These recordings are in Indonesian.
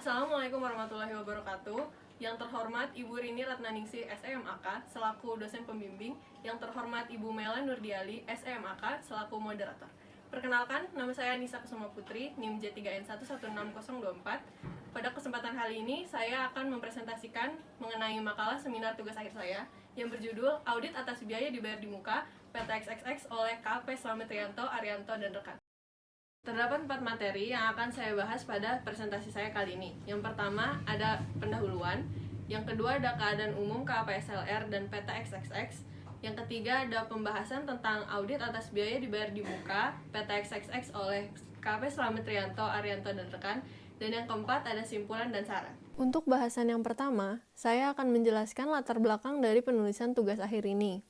Assalamualaikum warahmatullahi wabarakatuh. Yang terhormat Ibu Rini Ratnaningsih SEMAK selaku dosen pembimbing, yang terhormat Ibu Mela Nurdiali SEMAK selaku moderator. Perkenalkan, nama saya Nisa Kusuma Putri, NIM J3N1166024. Pada kesempatan kali ini, saya akan mempresentasikan mengenai makalah seminar tugas akhir saya yang berjudul Audit Atas Biaya Dibayar di Muka PT XXX oleh KP Slamet Rianto, Arianto, dan rekan. Terdapat 4 materi yang akan saya bahas pada presentasi saya kali ini. Yang pertama ada pendahuluan, yang kedua ada keadaan umum KPSLR dan PT XXX, yang ketiga ada pembahasan tentang audit atas biaya dibayar di muka PT XXX oleh KP Slamet Rianto, Arianto, dan rekan, dan yang keempat ada simpulan dan saran. Untuk bahasan yang pertama, saya akan menjelaskan latar belakang dari penulisan tugas akhir ini.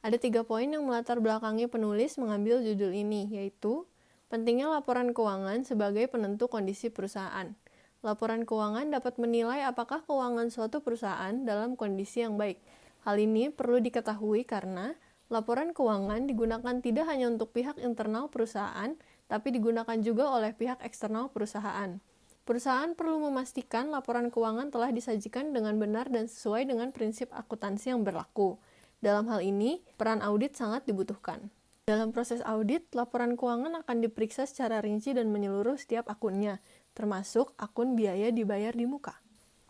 Ada 3 poin yang melatar belakangi penulis mengambil judul ini, yaitu pentingnya laporan keuangan sebagai penentu kondisi perusahaan. Laporan keuangan dapat menilai apakah keuangan suatu perusahaan dalam kondisi yang baik. Hal ini perlu diketahui karena laporan keuangan digunakan tidak hanya untuk pihak internal perusahaan, tapi digunakan juga oleh pihak eksternal perusahaan. Perusahaan perlu memastikan laporan keuangan telah disajikan dengan benar dan sesuai dengan prinsip akuntansi yang berlaku. Dalam hal ini, peran audit sangat dibutuhkan. Dalam proses audit, laporan keuangan akan diperiksa secara rinci dan menyeluruh setiap akunnya, termasuk akun biaya dibayar di muka.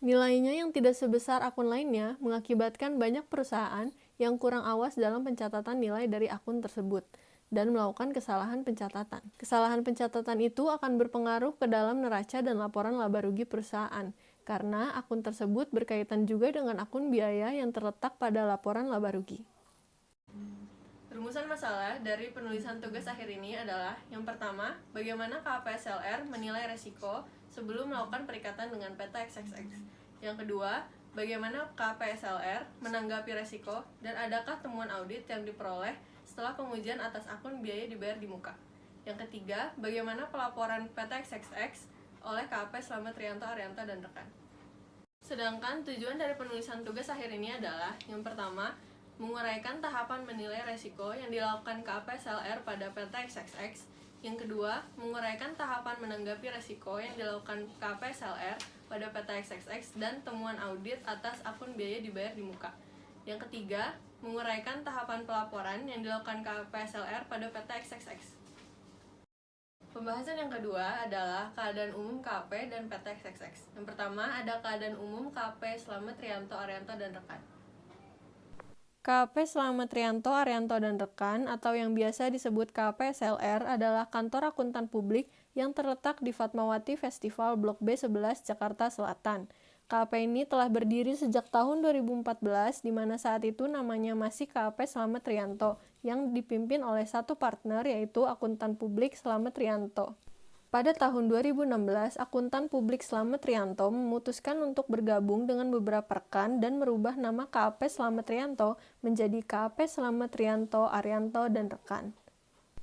Nilainya yang tidak sebesar akun lainnya mengakibatkan banyak perusahaan yang kurang awas dalam pencatatan nilai dari akun tersebut dan melakukan kesalahan pencatatan. Kesalahan pencatatan itu akan berpengaruh ke dalam neraca dan laporan laba rugi perusahaan, karena akun tersebut berkaitan juga dengan akun biaya yang terletak pada laporan laba rugi. Rumusan masalah dari penulisan tugas akhir ini adalah: yang pertama, bagaimana KPSLR menilai resiko sebelum melakukan perikatan dengan PT XXX. Yang kedua, bagaimana KPSLR menanggapi resiko dan adakah temuan audit yang diperoleh setelah pengujian atas akun biaya dibayar di muka. Yang ketiga, bagaimana pelaporan PT XXX oleh KP Slamet Rianto, Arianto, dan rekan. Sedangkan tujuan dari penulisan tugas akhir ini adalah: yang pertama, menguraikan tahapan menilai resiko yang dilakukan KPSLR pada PT XXX. Yang kedua, menguraikan tahapan menanggapi resiko yang dilakukan KPSLR pada PT XXX dan temuan audit atas akun biaya dibayar di muka. Yang ketiga, menguraikan tahapan pelaporan yang dilakukan KPSLR pada PT XXX. Pembahasan yang kedua adalah keadaan umum KP dan PT XXX. Yang pertama ada keadaan umum KP Slamet Rianto, Arianto, dan rekan. KP Slamet Rianto, Arianto, dan rekan atau yang biasa disebut KPSLR adalah kantor akuntan publik yang terletak di Fatmawati Festival Blok B11 Jakarta Selatan. KP ini telah berdiri sejak tahun 2014, di mana saat itu namanya masih KP Slamet Rianto, yang dipimpin oleh satu partner yaitu akuntan publik Slamet Rianto. Pada tahun 2016, akuntan publik Slamet Rianto memutuskan untuk bergabung dengan beberapa rekan dan merubah nama KP Slamet Rianto menjadi KP Slamet Rianto, Arianto, dan rekan.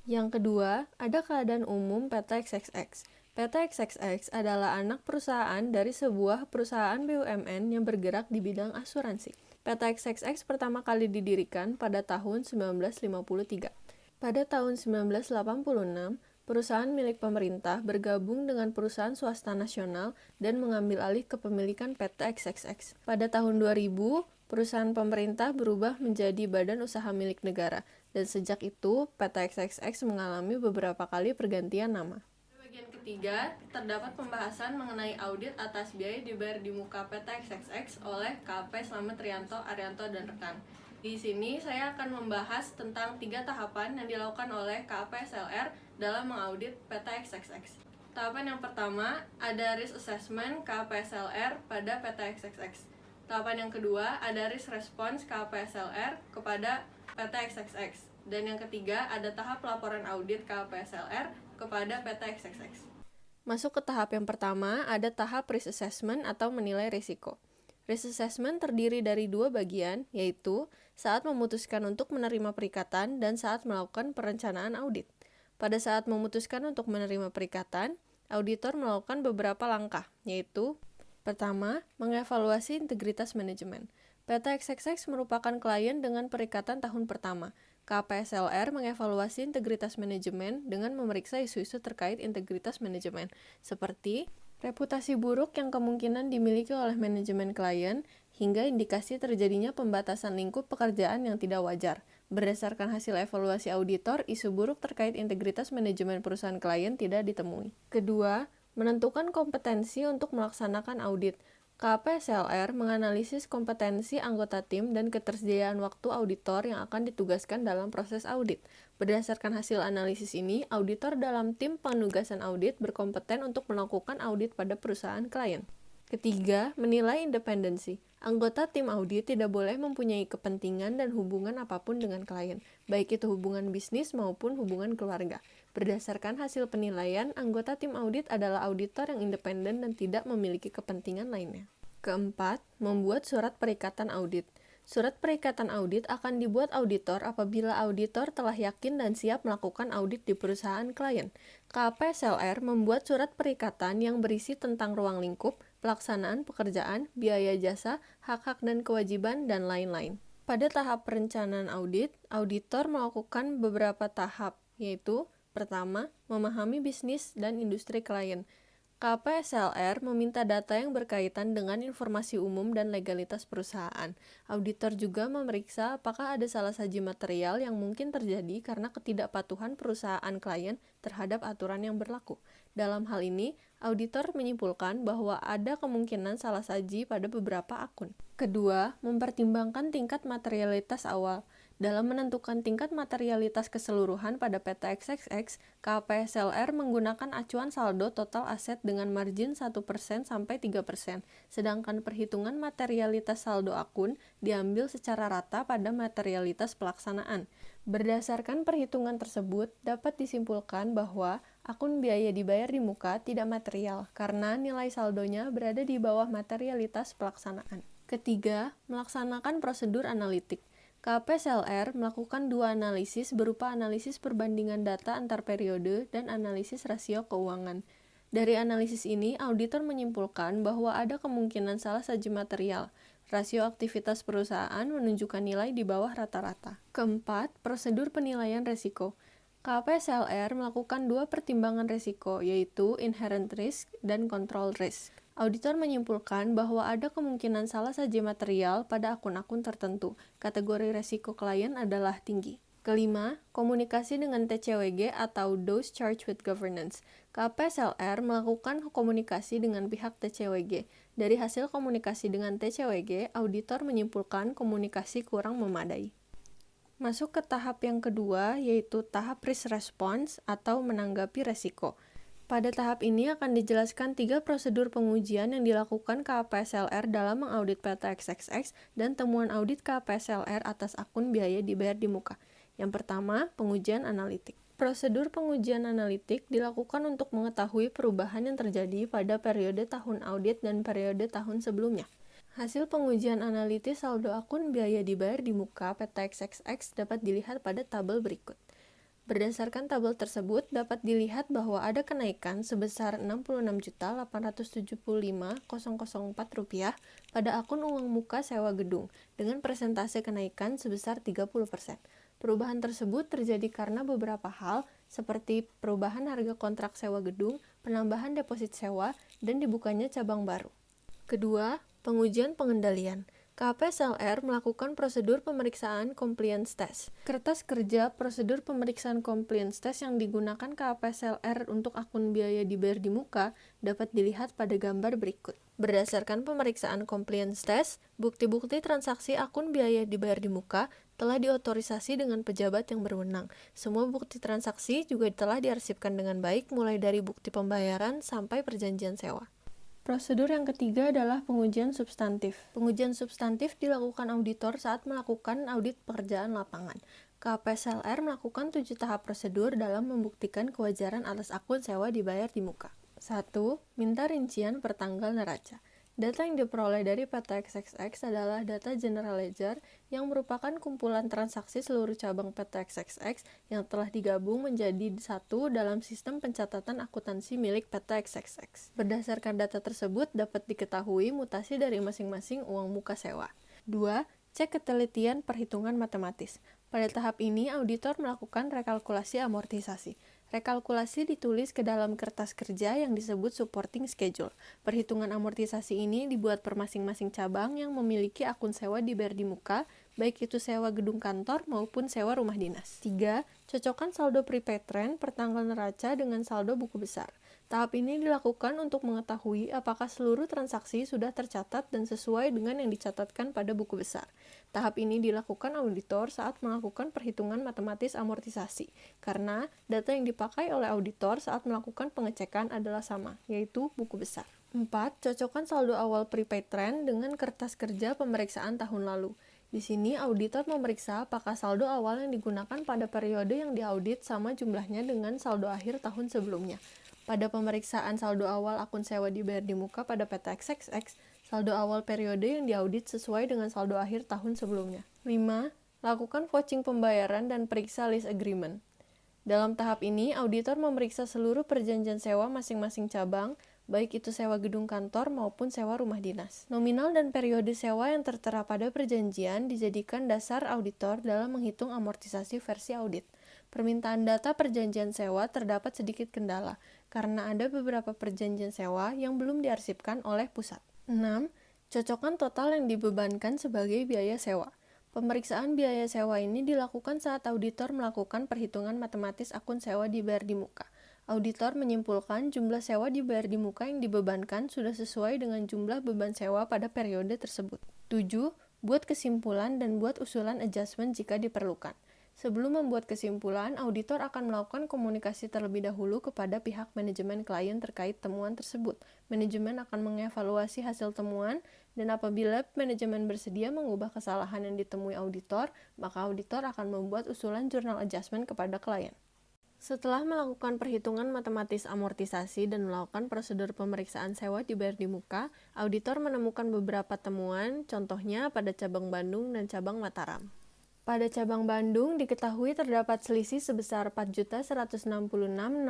Yang kedua, ada keadaan umum PT XXX. PT XXX adalah anak perusahaan dari sebuah perusahaan BUMN yang bergerak di bidang asuransi. PT XXX pertama kali didirikan pada tahun 1953. Pada tahun 1986, perusahaan milik pemerintah bergabung dengan perusahaan swasta nasional dan mengambil alih kepemilikan PT XXX. Pada tahun 2000, perusahaan pemerintah berubah menjadi badan usaha milik negara, dan sejak itu PT XXX mengalami beberapa kali pergantian nama. Bagian ketiga, terdapat pembahasan mengenai audit atas biaya dibayar di muka PT XXX oleh KP Slamet Rianto, Arianto, dan rekan. Di sini saya akan membahas tentang 3 tahapan yang dilakukan oleh KPSLR dalam mengaudit PT XXX. Tahapan yang pertama ada risk assessment KPSLR pada PT XXX. Tahapan yang kedua ada risk response KPSLR kepada PT XXX. Dan yang ketiga ada tahap laporan audit KPSLR kepada PT XXX. Masuk ke tahap yang pertama, ada tahap risk assessment atau menilai risiko. Risk assessment terdiri dari 2 bagian, yaitu saat memutuskan untuk menerima perikatan dan saat melakukan perencanaan audit. Pada saat memutuskan untuk menerima perikatan, auditor melakukan beberapa langkah, yaitu: pertama, mengevaluasi integritas manajemen. PT XXX merupakan klien dengan perikatan tahun pertama. KPSLR mengevaluasi integritas manajemen dengan memeriksa isu-isu terkait integritas manajemen, seperti Reputasi buruk yang kemungkinan dimiliki oleh manajemen klien, hingga indikasi terjadinya pembatasan lingkup pekerjaan yang tidak wajar. Berdasarkan hasil evaluasi auditor, isu buruk terkait integritas manajemen perusahaan klien tidak ditemui. Kedua, menentukan kompetensi untuk melaksanakan audit. KPSLR menganalisis kompetensi anggota tim dan ketersediaan waktu auditor yang akan ditugaskan dalam proses audit. Berdasarkan hasil analisis ini, auditor dalam tim penugasan audit berkompeten untuk melakukan audit pada perusahaan klien. Ketiga, menilai independensi. Anggota tim audit tidak boleh mempunyai kepentingan dan hubungan apapun dengan klien, baik itu hubungan bisnis maupun hubungan keluarga. Berdasarkan hasil penilaian, anggota tim audit adalah auditor yang independen dan tidak memiliki kepentingan lainnya. Keempat, membuat surat perikatan audit. Surat perikatan audit akan dibuat auditor apabila auditor telah yakin dan siap melakukan audit di perusahaan klien. KPSLR membuat surat perikatan yang berisi tentang ruang lingkup, pelaksanaan pekerjaan, biaya jasa, hak-hak dan kewajiban, dan lain-lain. Pada tahap perencanaan audit, auditor melakukan beberapa tahap, yaitu pertama, memahami bisnis dan industri klien. KPSLR meminta data yang berkaitan dengan informasi umum dan legalitas perusahaan. Auditor juga memeriksa apakah ada salah saji material yang mungkin terjadi karena ketidakpatuhan perusahaan klien terhadap aturan yang berlaku. Dalam hal ini, auditor menyimpulkan bahwa ada kemungkinan salah saji pada beberapa akun. Kedua, mempertimbangkan tingkat materialitas awal. Dalam menentukan tingkat materialitas keseluruhan pada PT XXX, KPSLR menggunakan acuan saldo total aset dengan margin 1% sampai 3%, sedangkan perhitungan materialitas saldo akun diambil secara rata pada materialitas pelaksanaan. Berdasarkan perhitungan tersebut, dapat disimpulkan bahwa akun biaya dibayar di muka tidak material karena nilai saldonya berada di bawah materialitas pelaksanaan. Ketiga, melaksanakan prosedur analitik. KPSLR melakukan dua analisis berupa analisis perbandingan data antar periode dan analisis rasio keuangan. Dari analisis ini, auditor menyimpulkan bahwa ada kemungkinan salah saji material. Rasio aktivitas perusahaan menunjukkan nilai di bawah rata-rata. Keempat, prosedur penilaian resiko. KPSLR melakukan dua pertimbangan resiko, yaitu inherent risk dan control risk. Auditor menyimpulkan bahwa ada kemungkinan salah saji material pada akun-akun tertentu. Kategori resiko klien adalah tinggi. Kelima, komunikasi dengan TCWG atau Those Charged with Governance. KPSLR melakukan komunikasi dengan pihak TCWG. Dari hasil komunikasi dengan TCWG, auditor menyimpulkan komunikasi kurang memadai. Masuk ke tahap yang kedua, yaitu tahap risk response atau menanggapi resiko. Pada tahap ini akan dijelaskan 3 prosedur pengujian yang dilakukan KPSLR dalam mengaudit PT XXX dan temuan audit KPSLR atas akun biaya dibayar di muka. Yang pertama, pengujian analitik. Prosedur pengujian analitik dilakukan untuk mengetahui perubahan yang terjadi pada periode tahun audit dan periode tahun sebelumnya. Hasil pengujian analitis saldo akun biaya dibayar di muka PT XXX dapat dilihat pada tabel berikut. Berdasarkan tabel tersebut, dapat dilihat bahwa ada kenaikan sebesar Rp66.875.004 pada akun uang muka sewa gedung, dengan persentase kenaikan sebesar 30%. Perubahan tersebut terjadi karena beberapa hal, seperti perubahan harga kontrak sewa gedung, penambahan deposit sewa, dan dibukanya cabang baru. Kedua, pengujian pengendalian. KPSLR melakukan prosedur pemeriksaan compliance test. Kertas kerja prosedur pemeriksaan compliance test yang digunakan KPSLR untuk akun biaya dibayar di muka dapat dilihat pada gambar berikut. Berdasarkan pemeriksaan compliance test, bukti-bukti transaksi akun biaya dibayar di muka telah diotorisasi dengan pejabat yang berwenang. Semua bukti transaksi juga telah diarsipkan dengan baik mulai dari bukti pembayaran sampai perjanjian sewa. Prosedur yang ketiga adalah pengujian substantif. Pengujian substantif dilakukan auditor saat melakukan audit pekerjaan lapangan. KPSLR melakukan 7 tahap prosedur dalam membuktikan kewajaran atas akun sewa dibayar di muka. 1. Minta rincian per tanggal neraca. Data yang diperoleh dari PT XXX adalah data General Ledger yang merupakan kumpulan transaksi seluruh cabang PT XXX yang telah digabung menjadi satu dalam sistem pencatatan akuntansi milik PT XXX. Berdasarkan data tersebut dapat diketahui mutasi dari masing-masing uang muka sewa. 2. Cek ketelitian perhitungan matematis. Pada tahap ini, auditor melakukan rekalkulasi amortisasi. Rekalkulasi ditulis ke dalam kertas kerja yang disebut supporting schedule. Perhitungan amortisasi ini dibuat per masing-masing cabang yang memiliki akun sewa dibayar di muka, baik itu sewa gedung kantor maupun sewa rumah dinas. 3. Cocokkan saldo prepaid rent per tanggal neraca dengan saldo buku besar. Tahap ini dilakukan untuk mengetahui apakah seluruh transaksi sudah tercatat dan sesuai dengan yang dicatatkan pada buku besar. Tahap ini dilakukan auditor saat melakukan perhitungan matematis amortisasi, karena data yang dipakai oleh auditor saat melakukan pengecekan adalah sama, yaitu buku besar. 4. Cocokkan saldo awal prepaid rent dengan kertas kerja pemeriksaan tahun lalu. Di sini, auditor memeriksa apakah saldo awal yang digunakan pada periode yang diaudit sama jumlahnya dengan saldo akhir tahun sebelumnya. Pada pemeriksaan saldo awal akun sewa dibayar di muka pada PT XXX, saldo awal periode yang diaudit sesuai dengan saldo akhir tahun sebelumnya. 5. Lakukan vouching pembayaran dan periksa lease agreement. Dalam tahap ini, auditor memeriksa seluruh perjanjian sewa masing-masing cabang, baik itu sewa gedung kantor maupun sewa rumah dinas. Nominal dan periode sewa yang tertera pada perjanjian dijadikan dasar auditor dalam menghitung amortisasi versi audit. Permintaan data perjanjian sewa terdapat sedikit kendala, karena ada beberapa perjanjian sewa yang belum diarsipkan oleh pusat. 6. Cocokkan total yang dibebankan sebagai biaya sewa. Pemeriksaan biaya sewa ini dilakukan saat auditor melakukan perhitungan matematis akun sewa dibayar di muka. Auditor menyimpulkan jumlah sewa dibayar di muka yang dibebankan sudah sesuai dengan jumlah beban sewa pada periode tersebut. 7. Buat kesimpulan dan buat usulan adjustment jika diperlukan. Sebelum membuat kesimpulan, auditor akan melakukan komunikasi terlebih dahulu kepada pihak manajemen klien terkait temuan tersebut. Manajemen akan mengevaluasi hasil temuan, dan apabila manajemen bersedia mengubah kesalahan yang ditemui auditor, maka auditor akan membuat usulan journal adjustment kepada klien. Setelah melakukan perhitungan matematis amortisasi dan melakukan prosedur pemeriksaan sewa dibayar di muka, auditor menemukan beberapa temuan, contohnya pada cabang Bandung dan cabang Mataram. Pada cabang Bandung diketahui terdapat selisih sebesar 4.166.667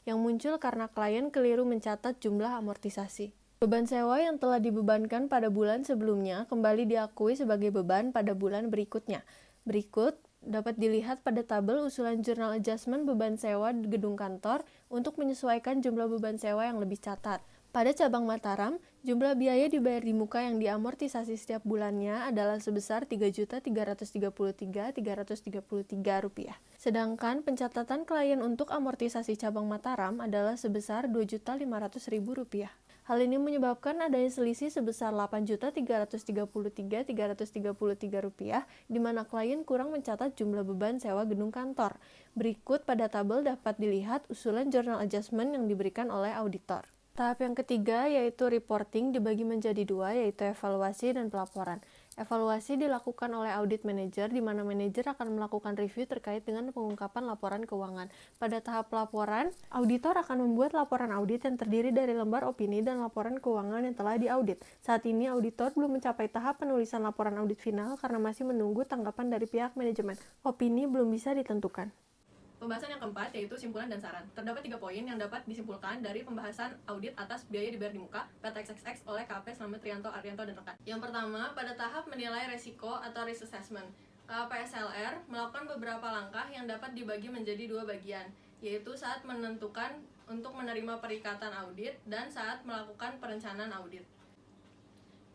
yang muncul karena klien keliru mencatat jumlah amortisasi. Beban sewa yang telah dibebankan pada bulan sebelumnya kembali diakui sebagai beban pada bulan berikutnya. Berikut dapat dilihat pada tabel usulan journal adjustment beban sewa gedung kantor untuk menyesuaikan jumlah beban sewa yang lebih catat. Pada cabang Mataram, jumlah biaya dibayar di muka yang diamortisasi setiap bulannya adalah sebesar Rp3.333.333. Sedangkan pencatatan klien untuk amortisasi cabang Mataram adalah sebesar Rp2.500.000. Hal ini menyebabkan adanya selisih sebesar Rp8.333.333, di mana klien kurang mencatat jumlah beban sewa gedung kantor. Berikut pada tabel dapat dilihat usulan journal adjustment yang diberikan oleh auditor. Tahap yang ketiga yaitu reporting dibagi menjadi dua, yaitu evaluasi dan pelaporan. Evaluasi dilakukan oleh audit manager, di mana manajer akan melakukan review terkait dengan pengungkapan laporan keuangan. Pada tahap pelaporan, auditor akan membuat laporan audit yang terdiri dari lembar opini dan laporan keuangan yang telah diaudit. Saat ini auditor belum mencapai tahap penulisan laporan audit final karena masih menunggu tanggapan dari pihak manajemen. Opini belum bisa ditentukan. Pembahasan yang keempat yaitu simpulan dan saran. Terdapat 3 poin yang dapat disimpulkan dari pembahasan audit atas biaya dibayar di muka PT XXX oleh KP Slamet Trianto Arianto dan rekan. Yang pertama, pada tahap menilai resiko atau risk assessment, KPSLR melakukan beberapa langkah yang dapat dibagi menjadi 2 bagian, yaitu saat menentukan untuk menerima perikatan audit dan saat melakukan perencanaan audit.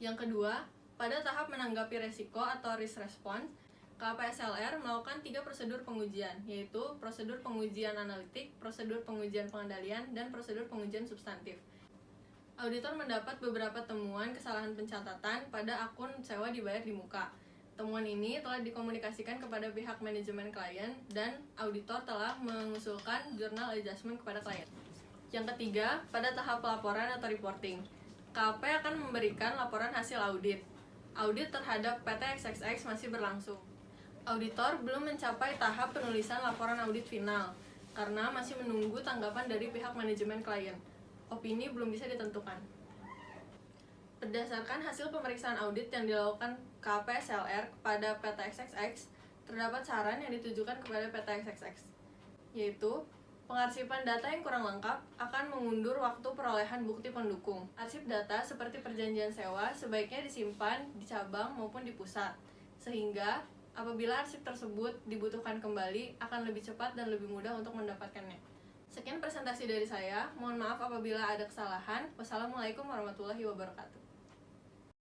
Yang kedua, pada tahap menanggapi resiko atau risk response, KPSLR melakukan 3 prosedur pengujian, yaitu prosedur pengujian analitik, prosedur pengujian pengendalian, dan prosedur pengujian substantif. Auditor mendapat beberapa temuan kesalahan pencatatan pada akun sewa dibayar di muka. Temuan ini telah dikomunikasikan kepada pihak manajemen klien, dan auditor telah mengusulkan journal adjustment kepada klien. Yang ketiga, pada tahap laporan atau reporting, KP akan memberikan laporan hasil audit. Audit terhadap PT XXX masih berlangsung. Auditor belum mencapai tahap penulisan laporan audit final, karena masih menunggu tanggapan dari pihak manajemen klien. Opini belum bisa ditentukan. Berdasarkan hasil pemeriksaan audit yang dilakukan KPSLR kepada PT XXX, terdapat saran yang ditujukan kepada PT XXX, yaitu pengarsipan data yang kurang lengkap akan mengundur waktu perolehan bukti pendukung. Arsip data seperti perjanjian sewa sebaiknya disimpan di cabang maupun di pusat, sehingga Apabila arsip tersebut dibutuhkan kembali, akan lebih cepat dan lebih mudah untuk mendapatkannya. Sekian presentasi dari saya. Mohon maaf apabila ada kesalahan. Wassalamualaikum warahmatullahi wabarakatuh.